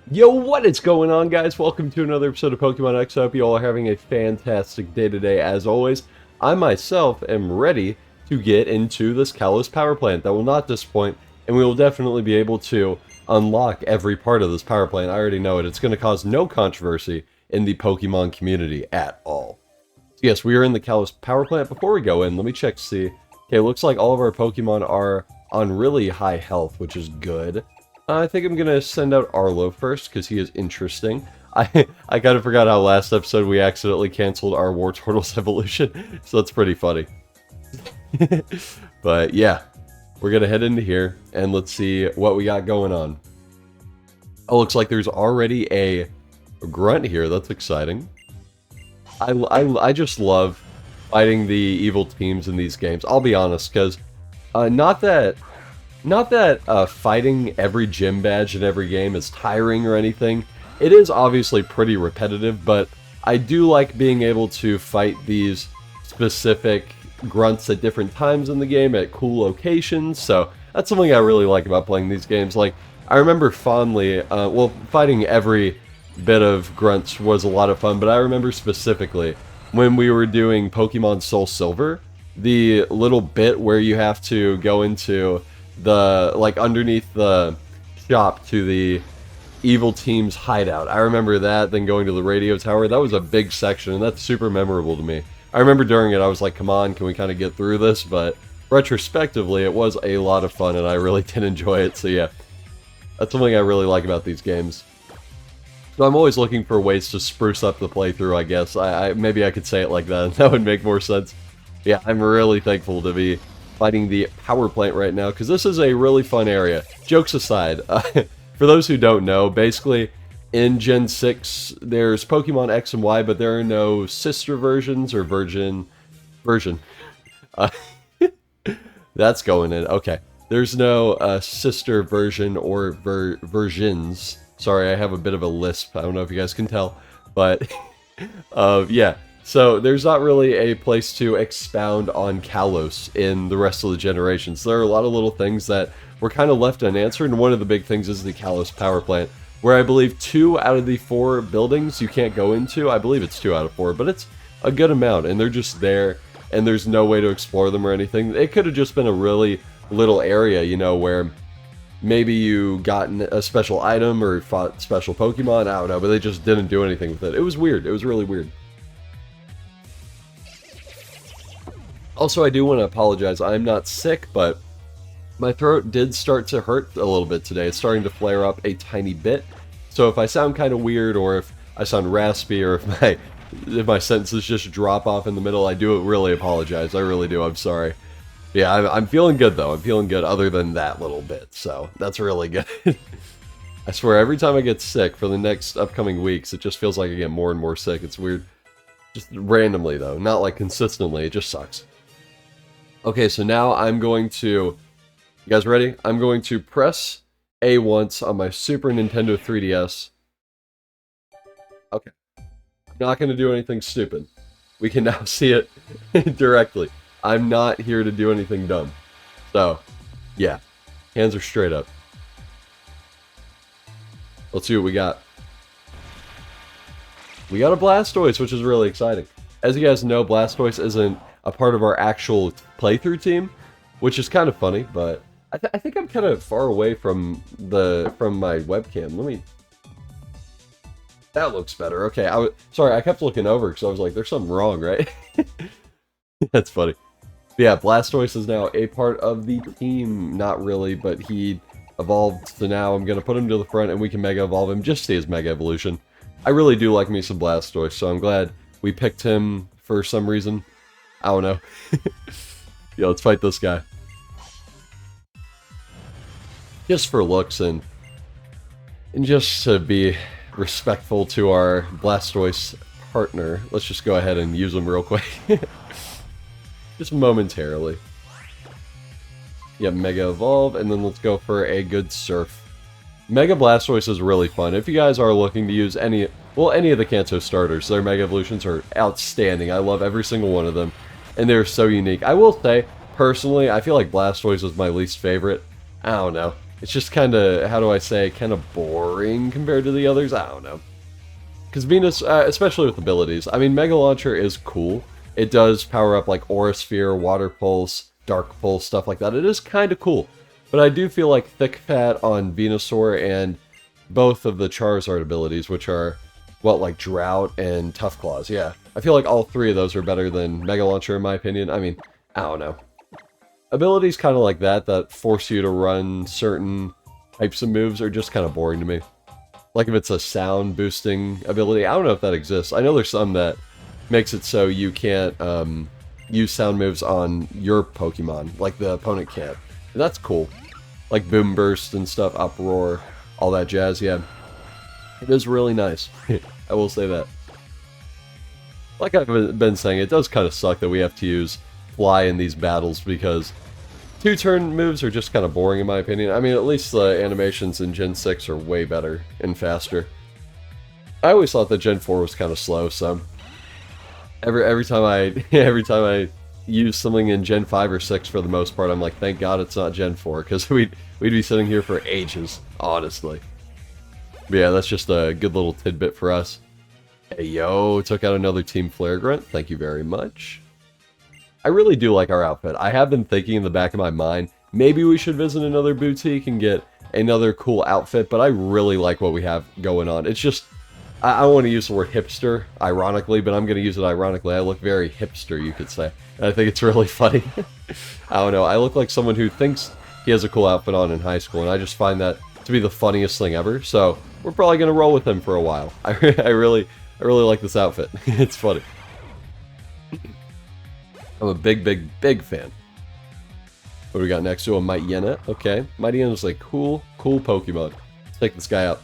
Yo, what is going on, guys? Welcome to another episode of Pokemon X. I hope you all are having a fantastic day today. As always, I myself am ready to get into this Kalos power plant that will not disappoint, and we will definitely be able to unlock every part of this power plant. I already know it. It's going to cause no controversy in the Pokemon community at all. So yes, we are in the Kalos power plant. Before we go in, let me check to see. Okay, it looks like all of our Pokemon are on really high health, which is good. I think I'm going to send out Arlo first, because he is interesting. I kind of forgot how last episode we accidentally canceled our Wartortle's evolution, so that's pretty funny. But yeah, we're going to head into here, and let's see what we got going on. Oh, looks like there's already a grunt here. That's exciting. I just love fighting the evil teams in these games. I'll be honest, because not that fighting every gym badge in every game is tiring or anything. It is obviously pretty repetitive, but I do like being able to fight these specific grunts at different times in the game at cool locations, so that's something I really like about playing these games. Like, I remember fondly, well, fighting every bit of grunts was a lot of fun, but I remember specifically when we were doing Pokemon Soul Silver, the little bit where you have to go into the, like, underneath the shop to the evil team's hideout. I remember that, then going to the radio tower. That was a big section, and that's super memorable to me. I remember during it, I was like, come on, can we kind of get through this? But retrospectively, it was a lot of fun, and I really did enjoy it. So yeah, that's something I really like about these games. So I'm always looking for ways to spruce up the playthrough, I guess. Maybe I could say it like that. That would make more sense. Yeah, I'm really thankful to be fighting the power plant right now, because this is a really fun area. Jokes aside, for those who don't know, basically in Gen 6 there's Pokemon X and Y, but there are no sister versions or version. Uh, that's going in. Okay, there's no sister version or versions. Sorry, I have a bit of a lisp. I don't know if you guys can tell, but yeah. So, there's not really a place to expound on Kalos in the rest of the generations. There are a lot of little things that were kind of left unanswered, and one of the big things is the Kalos power plant, where I believe 2 out of the 4 buildings you can't go into. I believe it's 2 out of 4, but it's a good amount, and they're just there, and there's no way to explore them or anything. It could have just been a really little area, you know, where maybe you got a special item or fought special Pokemon, I don't know, but they just didn't do anything with it. It was weird. It was really weird. Also, I do want to apologize. I'm not sick, but my throat did start to hurt a little bit today. It's starting to flare up a tiny bit. So if I sound kind of weird, or if I sound raspy, or if my sentences just drop off in the middle, I do really apologize. I really do. I'm sorry. Yeah, I'm feeling good, though. I'm feeling good other than that little bit. So that's really good. I swear, every time I get sick for the next upcoming weeks, it just feels like I get more and more sick. It's weird. Just randomly, though. Not like consistently. It just sucks. Okay, so now I'm going to... You guys ready? I'm going to press A once on my Super Nintendo 3DS. Okay. I'm not going to do anything stupid. We can now see it directly. I'm not here to do anything dumb. So, yeah. Hands are straight up. Let's see what we got. We got a Blastoise, which is really exciting. As you guys know, Blastoise isn't a part of our actual playthrough team, which is kind of funny, but I think I'm kind of far away from my webcam. Let me... That looks better. Okay, sorry, I kept looking over because I was like, there's something wrong, right? That's funny. But yeah, Blastoise is now a part of the team. Not really, but he evolved, so now I'm going to put him to the front and we can Mega Evolve him just to see his Mega Evolution. I really do like me some Blastoise, so I'm glad we picked him for some reason. I don't know. Yeah, let's fight this guy. Just for looks and just to be respectful to our Blastoise partner, let's just go ahead and use him real quick. Just momentarily. Yeah, Mega Evolve, and then let's go for a good Surf. Mega Blastoise is really fun. If you guys are looking to use any of the Kanto starters, their Mega Evolutions are outstanding. I love every single one of them, and they're so unique. I will say, personally, I feel like Blastoise is my least favorite. I don't know. it's just kind of, how do I say, kind of boring compared to the others. I don't know. Because Venus, especially with abilities, I mean, Mega Launcher is cool. It does power up like Aura Sphere, Water Pulse, Dark Pulse, stuff like that. It is kind of cool. But I do feel like Thick Fat on Venusaur and both of the Charizard abilities, which are, what, like Drought and Tough Claws. Yeah, I feel like all three of those are better than Mega Launcher in my opinion. I mean, I don't know. Abilities kind of like that force you to run certain types of moves are just kind of boring to me. Like if it's a sound boosting ability, I don't know if that exists. I know there's some that makes it so you can't use sound moves on your Pokemon, like the opponent can't. And that's cool. Like Boom Burst and stuff, Uproar, all that jazz, yeah. It is really nice. I will say that. Like I've been saying, it does kind of suck that we have to use Fly in these battles because two-turn moves are just kind of boring in my opinion. I mean, at least the animations in Gen 6 are way better and faster. I always thought that Gen 4 was kind of slow, so every time I use something in Gen 5 or 6 for the most part, I'm like, thank God it's not Gen 4, because we'd be sitting here for ages, honestly. But yeah, that's just a good little tidbit for us. Hey yo, took out another Team Flare Grunt, thank you very much. I really do like our outfit. I have been thinking in the back of my mind, maybe we should visit another boutique and get another cool outfit, but I really like what we have going on. It's just, I don't want to use the word hipster, ironically, but I'm going to use it ironically. I look very hipster, you could say. And I think it's really funny. I don't know, I look like someone who thinks he has a cool outfit on in high school, and I just find that to be the funniest thing ever, so we're probably going to roll with him for a while. I really like this outfit. It's funny. I'm a big fan. What do we got next to a Mightyena? Okay, Mightyena's like cool Pokemon. Let's take this guy out.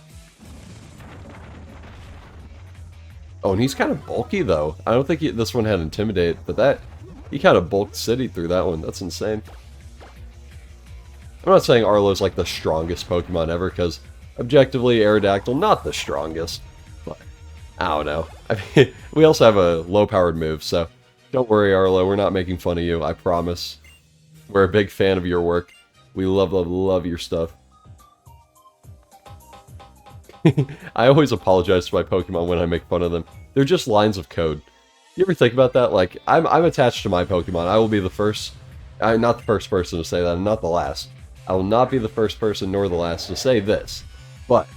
Oh, and he's kind of bulky though. I don't think this one had Intimidate, but he kind of bulked City through that one. That's insane. I'm not saying Arlo's like the strongest Pokemon ever, because objectively Aerodactyl not the strongest. But I don't know. I mean, we also have a low-powered move, so don't worry, Arlo, we're not making fun of you, I promise. We're a big fan of your work. We love your stuff. I always apologize to my Pokemon when I make fun of them. They're just lines of code. You ever think about that? Like, I'm attached to my Pokemon. I will be the first... not the first person to say that, and not the last. I will not be the first person nor the last to say this. But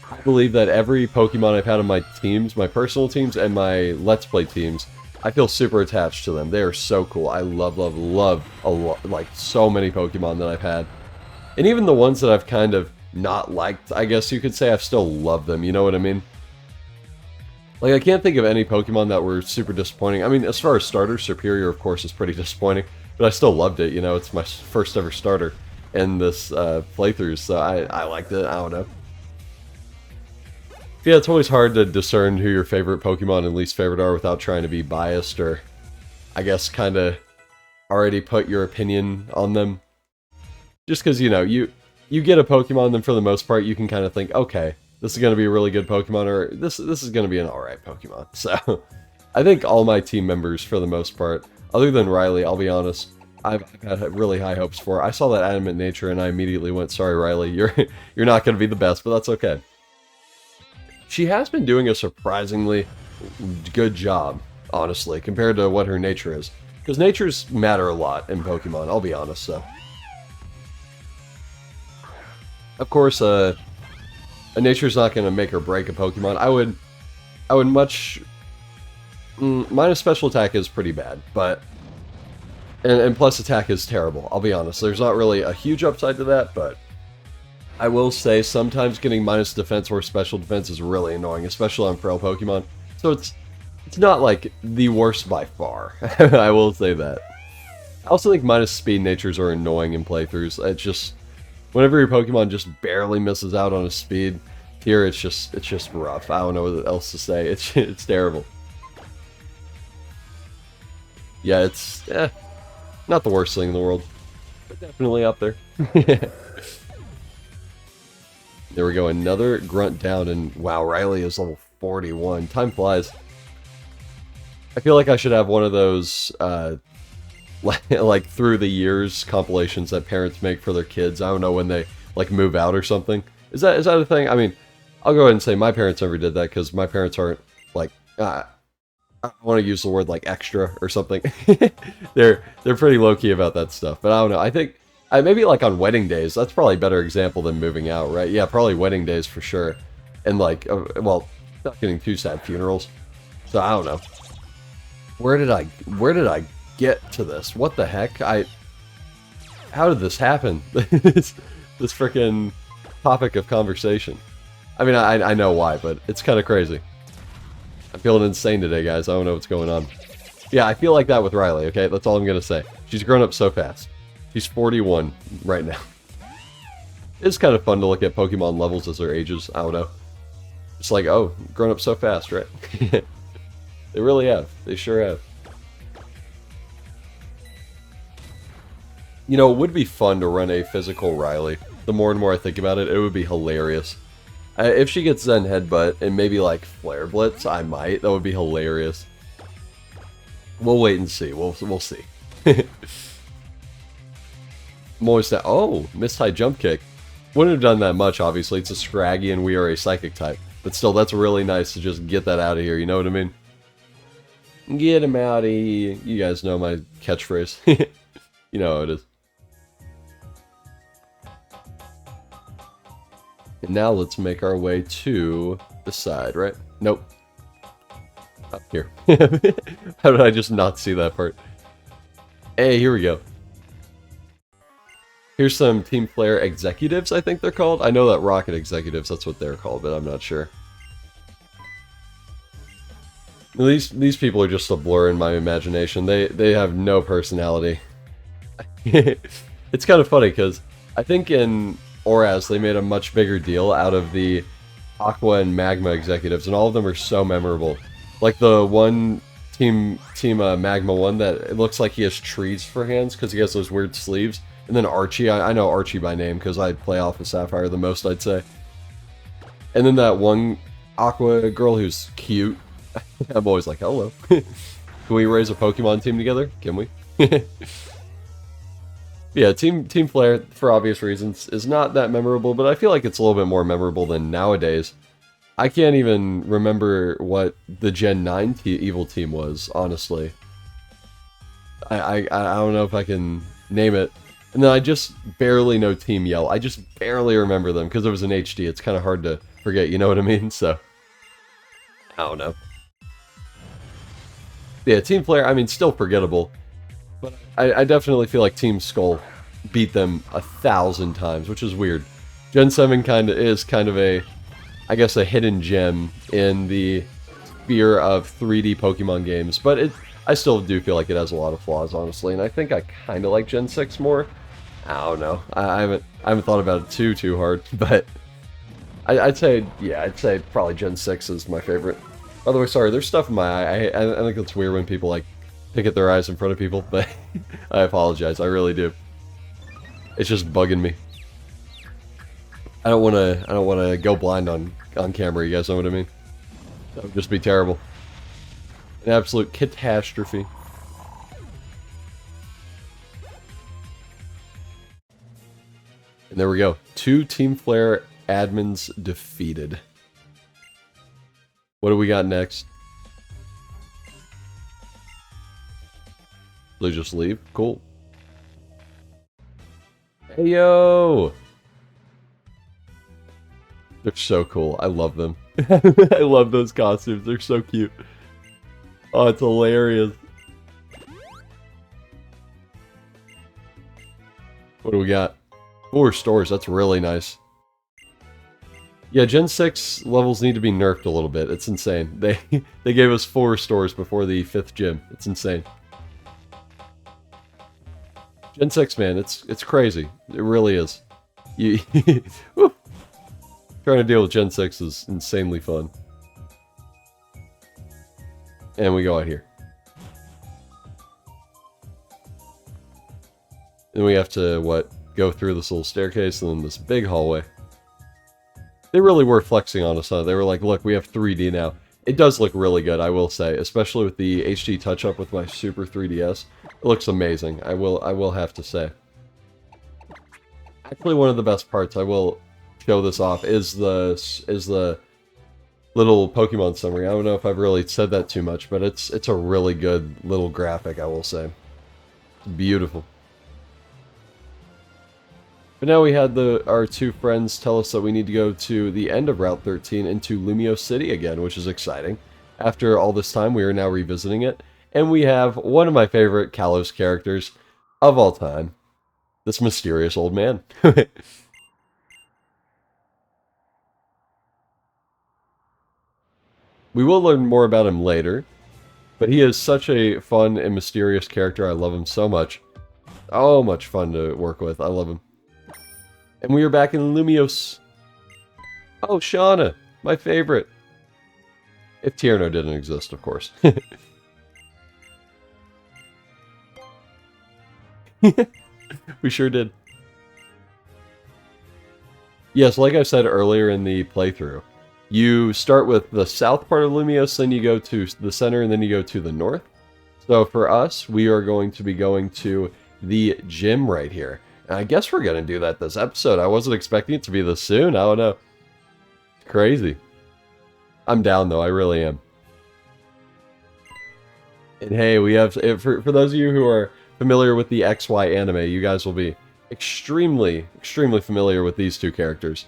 I believe that every Pokemon I've had on my teams, my personal teams, and my Let's Play teams, I feel super attached to them. They are so cool. I love a lot, like so many Pokemon that I've had. And even the ones that I've kind of not liked, I guess you could say, I've still loved them, you know what I mean? Like, I can't think of any Pokemon that were super disappointing. I mean, as far as starters, Superior, of course, is pretty disappointing, but I still loved it, you know, it's my first ever starter in this playthrough, so I liked it, I don't know. Yeah, it's always hard to discern who your favorite Pokemon and least favorite are without trying to be biased, or I guess kind of already put your opinion on them. Just because, you know, you get a Pokemon, then for the most part, you can kind of think, okay, this is going to be a really good Pokemon, or this is going to be an alright Pokemon. So, I think all my team members, for the most part, other than Riley, I'll be honest, I've had really high hopes for. I saw that Adamant Nature, and I immediately went, sorry Riley, you're not going to be the best, but that's okay. She has been doing a surprisingly good job, honestly, compared to what her nature is. Because natures matter a lot in Pokemon, I'll be honest, so. Of course, a nature's not going to make or break a Pokemon. I would much... minus special attack is pretty bad, but... And plus attack is terrible, I'll be honest. There's not really a huge upside to that, but... I will say, sometimes getting minus defense or special defense is really annoying, especially on frail Pokemon. So it's not, like, the worst by far. I will say that. I also think minus speed natures are annoying in playthroughs. It's just... Whenever your Pokemon just barely misses out on a speed, here it's just rough. I don't know what else to say. It's terrible. Yeah, it's... not the worst thing in the world. But definitely up there. There we go, another grunt down, and wow, Riley is level 41. Time flies. I feel like I should have one of those, like through the years compilations that parents make for their kids. I don't know, when they like move out or something. Is that a thing? I mean, I'll go ahead and say my parents never did that because my parents aren't like I don't want to use the word like extra or something. they're pretty low key about that stuff. But I don't know. I think maybe like on wedding days, that's probably a better example than moving out, right? Yeah, probably wedding days for sure. And like, well, not getting too sad, funerals. So I don't know. Where did I get to this? What the heck? How did this happen? this freaking topic of conversation. I mean, I know why, but it's kind of crazy. I'm feeling insane today, guys. I don't know what's going on. Yeah, I feel like that with Riley, okay? That's all I'm going to say. She's grown up so fast. She's 41 right now. It's kind of fun to look at Pokemon levels as their ages. I don't know. It's like, oh, grown up so fast, right? They really have. They sure have. You know, it would be fun to run a physical Riley. The more and more I think about it, it would be hilarious. If she gets Zen Headbutt and maybe like Flare Blitz, I might. That would be hilarious. We'll wait and see. We'll see. I'm always that. Oh, missed high jump kick. Wouldn't have done that much, obviously. It's a Scraggy and we are a Psychic type. But still, that's really nice to just get that out of here. You know what I mean? Get him out of here. You guys know my catchphrase. You know how it is. And now let's make our way to the side, right? Nope. Up here. How did I just not see that part? Hey, here we go. Here's some Team Flare executives, I think they're called. I know that Rocket executives, that's what they're called, but I'm not sure. These people are just a blur in my imagination. They have no personality. It's kind of funny because I think in Oraz they made a much bigger deal out of the Aqua and Magma executives, and all of them are so memorable. Like the one team Magma one that it looks like he has trees for hands because he has those weird sleeves. And then Archie, I know Archie by name because I play Alpha Sapphire the most, I'd say. And then that one Aqua girl who's cute. I'm always like, hello. Can we raise a Pokemon team together? Can we? Yeah, Team Flare, for obvious reasons, is not that memorable, but I feel like it's a little bit more memorable than nowadays. I can't even remember what the Gen 9 Evil team was, honestly. I don't know if I can name it. And then I just barely know Team Yell. I just barely remember them, because it was in HD. It's kind of hard to forget, you know what I mean? So, I don't know. Yeah, Team Flare, I mean, still forgettable. But I definitely feel like Team Skull beat them 1,000 times, which is weird. Gen 7 is kind of a, I guess, a hidden gem in the sphere of 3D Pokemon games, but I still do feel like it has a lot of flaws, honestly, and I think I kind of like Gen 6 more. I don't know. I haven't thought about it too hard, but I'd say probably Gen 6 is my favorite. By the way, sorry, there's stuff in my eye. I think it's weird when people like pick at their eyes in front of people, but I apologize. I really do. It's just bugging me. I don't want to go blind on camera. You guys know what I mean? That would just be terrible. An absolute catastrophe. And there we go. 2 Team Flare admins defeated. What do we got next? They just leave? Cool. Hey, yo! They're so cool. I love them. I love those costumes. They're so cute. Oh, it's hilarious. What do we got? 4 stores. That's really nice. Yeah, Gen 6 levels need to be nerfed a little bit. It's insane. They gave us 4 stores before the 5th gym. It's insane. Gen 6, man, it's crazy. It really is. Trying to deal with Gen 6 is insanely fun. And we go out here. Then we have to, what, go through this little staircase and then this big hallway. They really were flexing on us, huh? They were like, look, we have 3D now. It does look really good, I will say, especially with the HD touch-up with my Super 3DS. It looks amazing, I will have to say. Actually, one of the best parts, I will show this off, is the little Pokemon summary. I don't know if I've really said that too much, but it's a really good little graphic, I will say. It's beautiful. But now we had our two friends tell us that we need to go to the end of Route 13 into Lumio City again, which is exciting. After all this time, we are now revisiting it, and we have one of my favorite Kalos characters of all time, this mysterious old man. We will learn more about him later, but he is such a fun and mysterious character. I love him so much. Oh, much fun to work with. I love him. And we are back in Lumios. Oh, Shauna, my favorite. If Tierno didn't exist, of course. We sure did. Yes, like I said earlier in the playthrough, you start with the south part of Lumios, then you go to the center, and then you go to the north. So for us, we are going to be going to the gym right here. And I guess we're going to do that this episode. I wasn't expecting it to be this soon. I don't know. It's crazy. I'm down, though. I really am. And hey, we have... For those of you who are familiar with the XY anime, you guys will be extremely familiar with these two characters.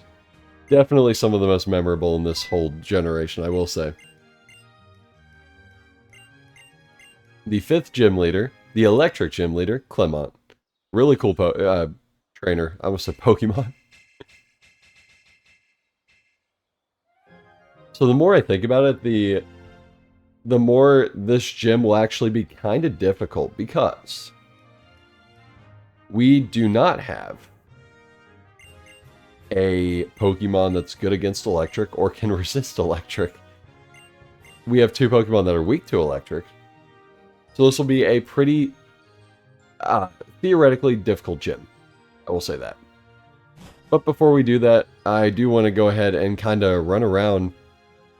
Definitely some of the most memorable in this whole generation, I will say. The 5th gym leader, the electric gym leader, Clement. Really cool trainer. I almost said Pokemon. So the more I think about it, the more this gym will actually be kind of difficult, because we do not have a Pokemon that's good against electric or can resist electric. We have two Pokemon that are weak to electric. So this will be a pretty theoretically difficult gym. I will say that. But before we do that, I do want to go ahead and kind of run around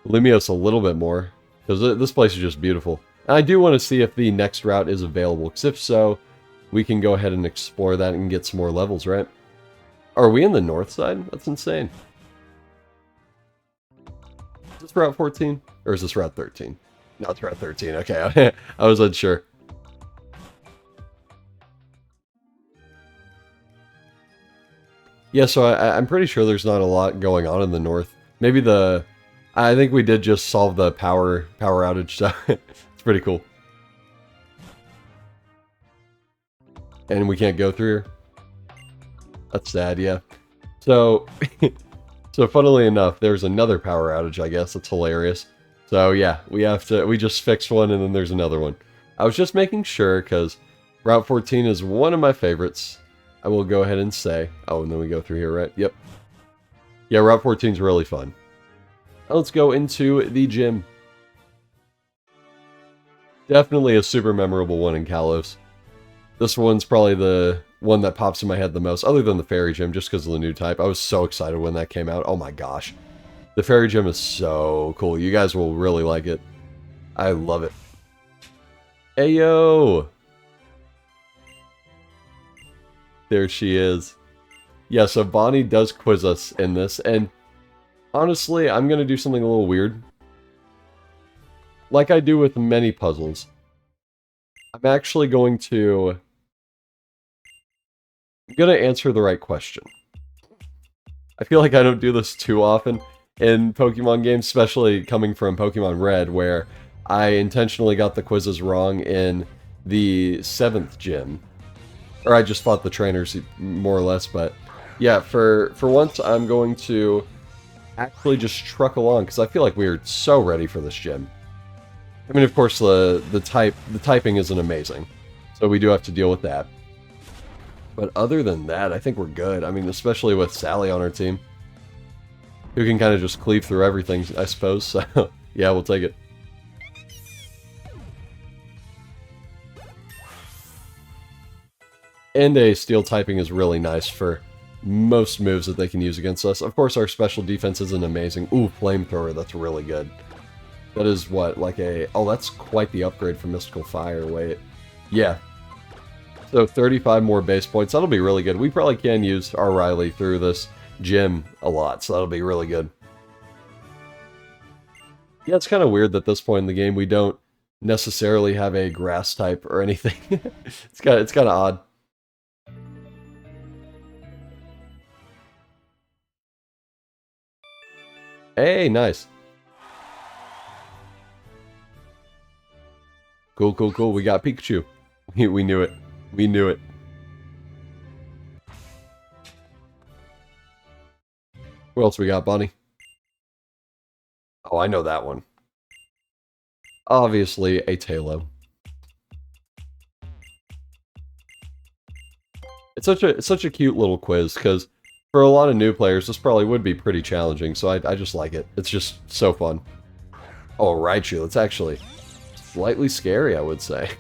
Lumios a little bit more, because this place is just beautiful. And I do want to see if the next route is available, because if so, we can go ahead and explore that and get some more levels, right? Are we in the north side? That's insane. Is this Route 14? Or is this Route 13? No, it's Route 13. Okay, I was unsure. Yeah, so I'm pretty sure there's not a lot going on in the north. Maybe I think we did just solve the power outage, so it's pretty cool. And we can't go through here. That's sad, yeah. So, so funnily enough, there's another power outage, I guess. That's hilarious. So yeah, we just fixed one, and then there's another one. I was just making sure, because Route 14 is one of my favorites. I will go ahead and say. Oh, and then we go through here, right? Yep. Yeah, Route 14 is really fun. Now let's go into the gym. Definitely a super memorable one in Kalos. This one's probably the one that pops in my head the most, other than the Fairy Gym, just because of the new type. I was so excited when that came out. Oh my gosh. The Fairy Gym is so cool. You guys will really like it. I love it. Ayo! There she is. Yeah, so Bonnie does quiz us in this, and honestly, I'm going to do something a little weird. Like I do with many puzzles. I'm actually going to answer the right question. I feel like I don't do this too often in Pokemon games, especially coming from Pokemon Red, where I intentionally got the quizzes wrong in the 7th gym. Or I just fought the trainers, more or less, but yeah, for once, I'm going to actually just truck along, because I feel like we're so ready for this gym. I mean, of course, the typing isn't amazing, so we do have to deal with that. But other than that, I think we're good. I mean, especially with Sally on our team, who can kind of just cleave through everything, I suppose. So, yeah, we'll take it. And a steel typing is really nice for most moves that they can use against us. Of course, our special defense isn't amazing. Ooh, flamethrower, that's really good. That is what, like a... Oh, that's quite the upgrade from Mystical Fire. Wait. Yeah. So 35 more base points. That'll be really good. We probably can use our Riley through this gym a lot, so that'll be really good. Yeah, it's kind of weird that at this point in the game we don't necessarily have a grass type or anything. It's kind of odd. Hey, nice. Cool, cool, cool. We got Pikachu. We knew it. We knew it. What else we got, Bonnie? Oh, I know that one. Obviously, a Tailo. It's such a cute little quiz, because for a lot of new players, this probably would be pretty challenging, so I just like it. It's just so fun. Oh, Raichu, it's actually slightly scary, I would say.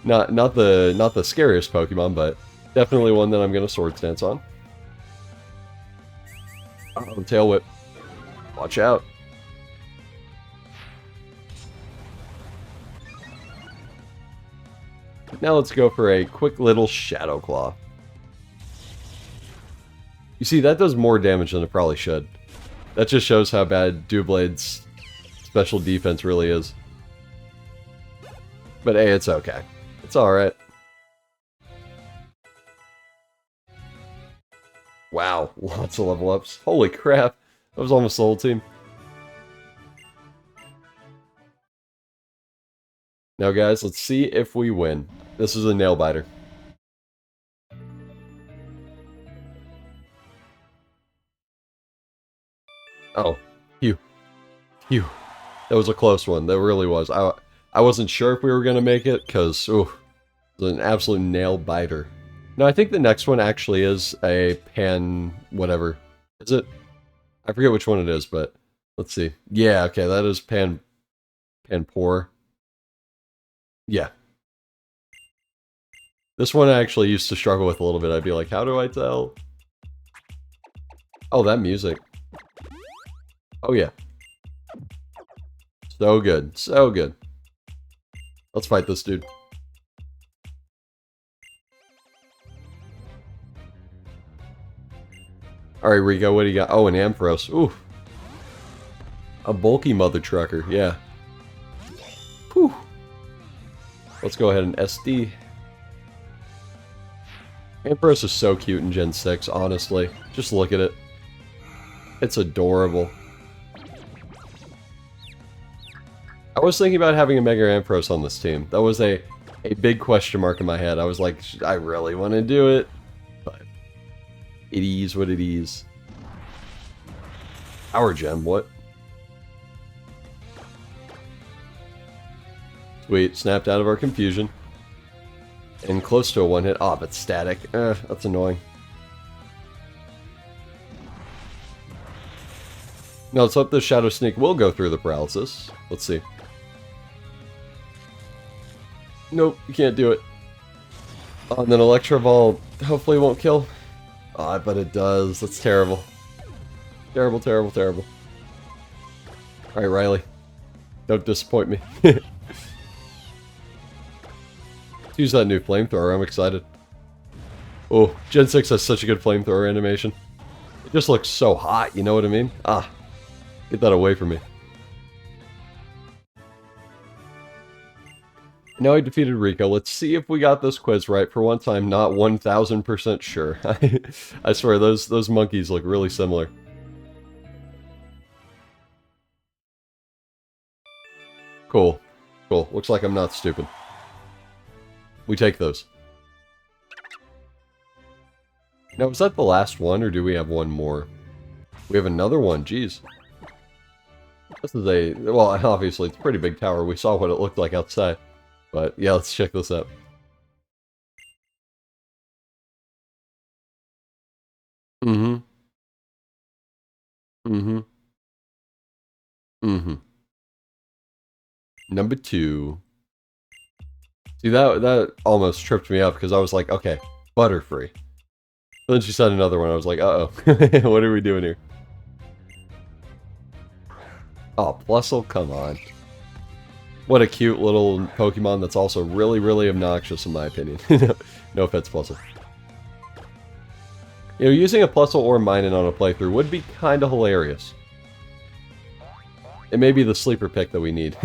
not the scariest Pokemon, but definitely one that I'm gonna Sword Stance on. Oh, Tail Whip. Watch out. Now let's go for a quick little Shadow Claw. You see, that does more damage than it probably should. That just shows how bad Doublade's special defense really is. But hey, it's okay. It's alright. Wow, lots of level ups. Holy crap. That was almost the whole team. Now guys, let's see if we win. This is a nail biter. Oh, phew. Phew. That was a close one. That really was. I wasn't sure if we were going to make it, because, it was an absolute nail biter. No, I think the next one actually is a pan whatever. Is it? I forget which one it is, but let's see. Yeah, okay, that is pan poor. Yeah. This one I actually used to struggle with a little bit. I'd be like, how do I tell? Oh, that music. Oh, yeah. So good. So good. Let's fight this dude. Alright, Rico, what do you got? Oh, an Ampharos. Ooh. A bulky mother trucker, yeah. Whew. Let's go ahead and SD. Ampharos is so cute in Gen 6, honestly. Just look at it. It's adorable. I was thinking about having a Mega Ampharos on this team. That was a big question mark in my head. I was like, I really want to do it. But it is what it is. Power Gem, what? Sweet, snapped out of our confusion. And close to a one-hit. Oh, but static. That's annoying. No, let's hope the Shadow Sneak will go through the paralysis. Let's see. Nope, you can't do it. Oh, and then Electro Ball hopefully won't kill. Oh, but it does. That's terrible. Terrible, terrible, terrible. Alright, Riley. Don't disappoint me. Use that new flamethrower, I'm excited. Oh, Gen 6 has such a good flamethrower animation. It just looks so hot, you know what I mean? Ah, get that away from me. Now I defeated Rico. Let's see if we got this quiz right. For one time, not 1000% sure. I swear, those monkeys look really similar. Cool. Cool. Looks like I'm not stupid. We take those. Now, was that the last one, or do we have one more? We have another one, jeez. This is a... well, obviously, it's a pretty big tower. We saw what it looked like outside. But, yeah, let's check this out. Mm-hmm. Mm-hmm. Mm-hmm. Number 2. See, that almost tripped me up, because I was like, okay, Butterfree. But then she said another one, I was like, uh-oh. What are we doing here? Oh, Plusle, come on. What a cute little Pokemon that's also really, really obnoxious in my opinion. No offense, Plusle. You know, using a Plusle or Minun on a playthrough would be kind of hilarious. It may be the sleeper pick that we need.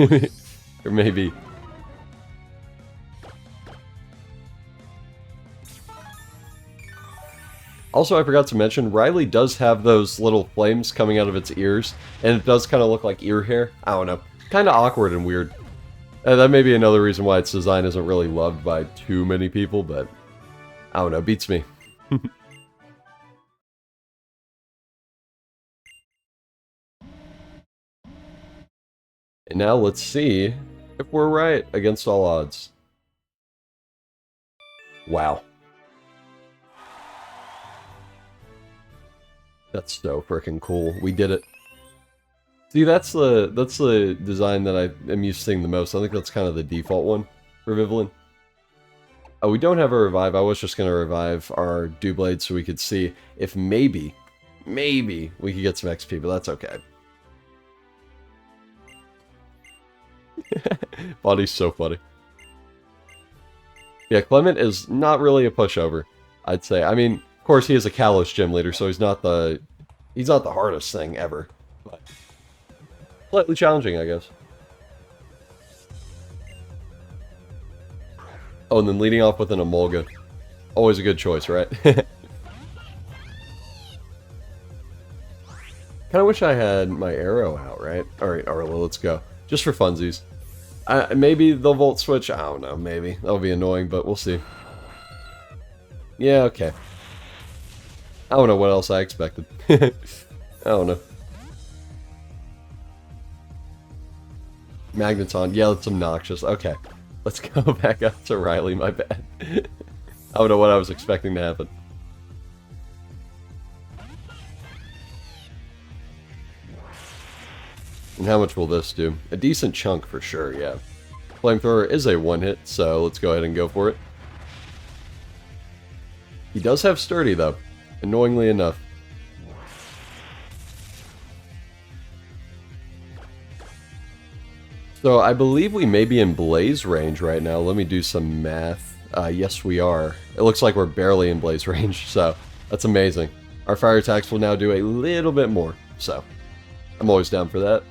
Or maybe... Also, I forgot to mention, Riley does have those little flames coming out of its ears, and it does kind of look like ear hair. I don't know. Kind of awkward and weird. That may be another reason why its design isn't really loved by too many people, but I don't know, beats me. And now let's see if we're right against all odds. Wow. That's so freaking cool. We did it. See, that's the design that I am used to seeing the most. I think that's kind of the default one for Vivillon. Oh, we don't have a revive. I was just going to revive our Doublade so we could see if maybe we could get some XP, but that's okay. Body's so funny. Yeah, Clement is not really a pushover, I'd say. I mean, of course, he is a Kalos gym leader, so he's not the hardest thing ever. But slightly challenging, I guess. Oh, and then leading off with an Emolga. Always a good choice, right? Kinda wish I had my arrow out, right? Alright, Arlo, let's go. Just for funsies. Maybe they'll Volt Switch? I don't know, maybe. That'll be annoying, but we'll see. Yeah, okay. I don't know what else I expected. I don't know. Magneton. Yeah, that's obnoxious. Okay. Let's go back up to Riley, my bad. I don't know what I was expecting to happen. And how much will this do? A decent chunk for sure, yeah. Flamethrower is a one-hit, so let's go ahead and go for it. He does have Sturdy, though. Annoyingly enough. So I believe we may be in Blaze range right now. Let me do some math. Yes, we are. It looks like we're barely in Blaze range, so that's amazing. Our fire attacks will now do a little bit more, so I'm always down for that.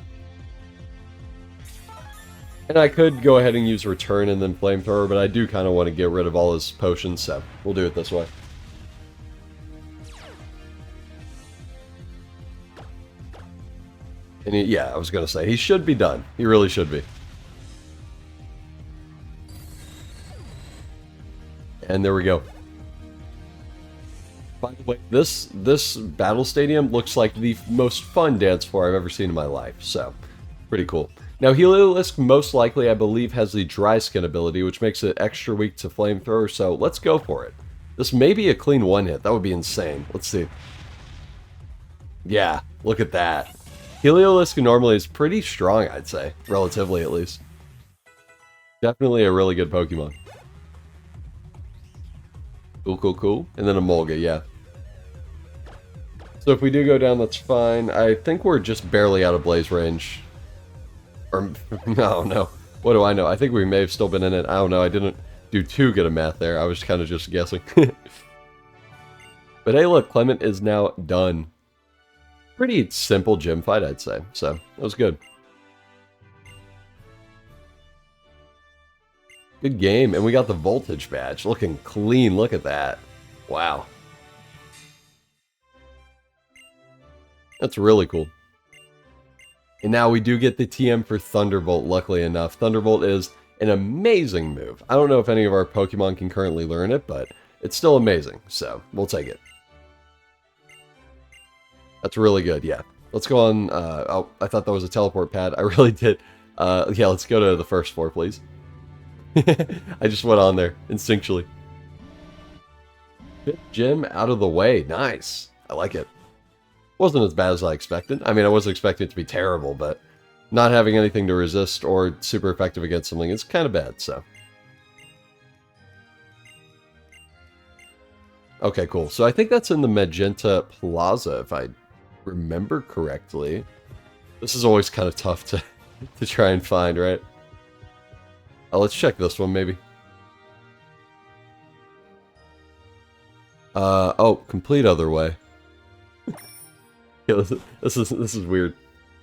And I could go ahead and use Return and then Flamethrower, but I do kind of want to get rid of all his potions, so we'll do it this way. And yeah, I was going to say, he should be done. He really should be. And there we go. By the way, this battle stadium looks like the most fun dance floor I've ever seen in my life, so pretty cool. Now, Heliolisk most likely, I believe, has the Dry Skin ability, which makes it extra weak to Flamethrower, so let's go for it. This may be a clean one-hit. That would be insane. Let's see. Yeah, look at that. Heliolisk normally is pretty strong, I'd say. Relatively, at least. Definitely a really good Pokemon. Cool, cool, cool. And then Emolga, yeah. So if we do go down, that's fine. I think we're just barely out of Blaze range. Or, no. What do I know? I think we may have still been in it. I don't know. I didn't do too good of math there. I was kind of just guessing. But hey, look. Clement is now done. Pretty simple gym fight, I'd say. So, that was good. Good game. And we got the Voltage badge. Looking clean. Look at that. Wow. That's really cool. And now we do get the TM for Thunderbolt, luckily enough. Thunderbolt is an amazing move. I don't know if any of our Pokemon can currently learn it, but it's still amazing. So, we'll take it. That's really good, yeah. Let's go on, oh, I thought that was a teleport pad. I really did. Yeah, let's go to the first floor, please. I just went on there, instinctually. Fifth gym out of the way. Nice. I like it. Wasn't as bad as I expected. I mean, I wasn't expecting it to be terrible, but not having anything to resist or super effective against something is kind of bad, so. Okay, cool. So I think that's in the Magenta Plaza, if I remember correctly. This is always kind of tough to try and find, right? Let's check this one, maybe. Oh, complete other way. Yeah, this is weird.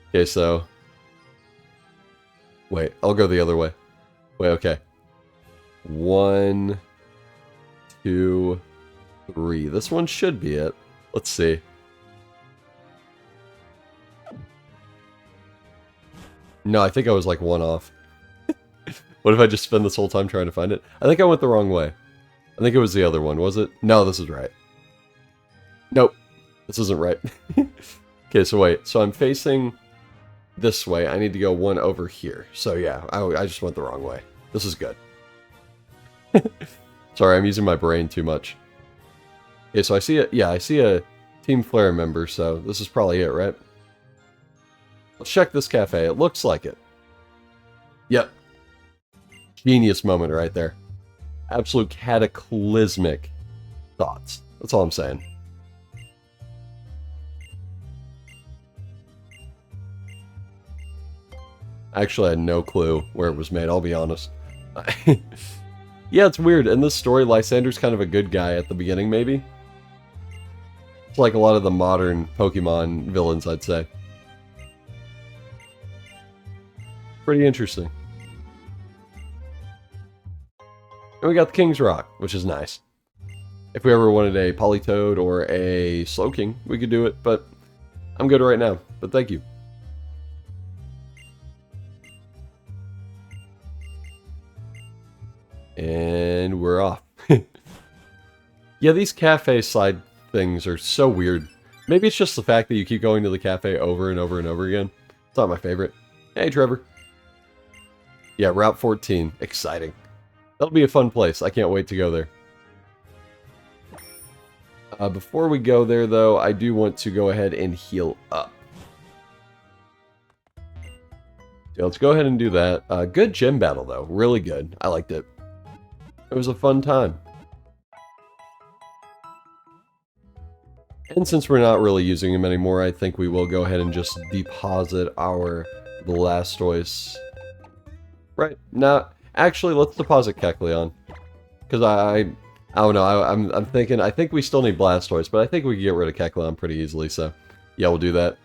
Okay, so... Wait, I'll go the other way. Wait, okay. 1, 2, 3. This one should be it. Let's see. No, I think I was like one off. What if I just spend this whole time trying to find it? I think I went the wrong way. I think it was the other one, was it? No, this is right. Nope. This isn't right. Okay, so wait. So I'm facing this way. I need to go one over here. So yeah, I just went the wrong way. This is good. Sorry, I'm using my brain too much. Okay, so I see a Team Flare member, so this is probably it, right? Let's check this cafe. It looks like it. Yep. Genius moment right there. Absolute cataclysmic thoughts. That's all I'm saying. Actually, I had no clue where it was made, I'll be honest. Yeah, it's weird. In this story, Lysander's kind of a good guy at the beginning, maybe? It's like a lot of the modern Pokemon villains, I'd say. Pretty interesting. And we got the King's Rock, which is nice. If we ever wanted a Politoed or a Slowking, we could do it, but I'm good right now. But thank you. And we're off. Yeah, these cafe side things are so weird. Maybe it's just the fact that you keep going to the cafe over and over and over again. It's not my favorite. Hey, Trevor. Yeah, Route 14. Exciting. That'll be a fun place. I can't wait to go there. Before we go there, though, I do want to go ahead and heal up. Yeah, let's go ahead and do that. Good gym battle, though. Really good. I liked it. It was a fun time. And since we're not really using him anymore, I think we will go ahead and just deposit our Blastoise. Right. Now, actually, let's deposit Kecleon. Because I don't know, I'm thinking, I think we still need Blastoise, but I think we can get rid of Kecleon pretty easily, so yeah, we'll do that.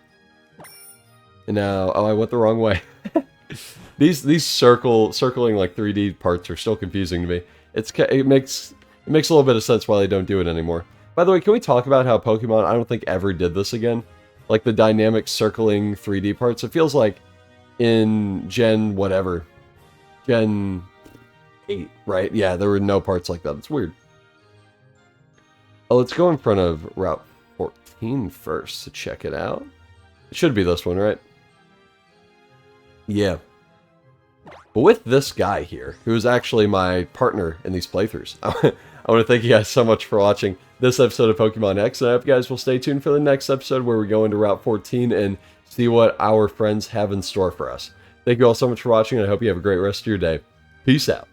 And now, oh, I went the wrong way. These circling like 3D parts are still confusing to me. It makes a little bit of sense why they don't do it anymore. By the way, can we talk about how Pokemon, I don't think ever did this again? Like the dynamic circling 3D parts. It feels like in Gen whatever. Gen 8, right? Yeah, there were no parts like that. It's weird. Oh, let's go in front of Route 14 first to check it out. It should be this one, right? Yeah. But with this guy here, who is actually my partner in these playthroughs, I want to thank you guys so much for watching this episode of Pokemon X, and I hope you guys will stay tuned for the next episode where we go into Route 14 and see what our friends have in store for us. Thank you all so much for watching, and I hope you have a great rest of your day. Peace out.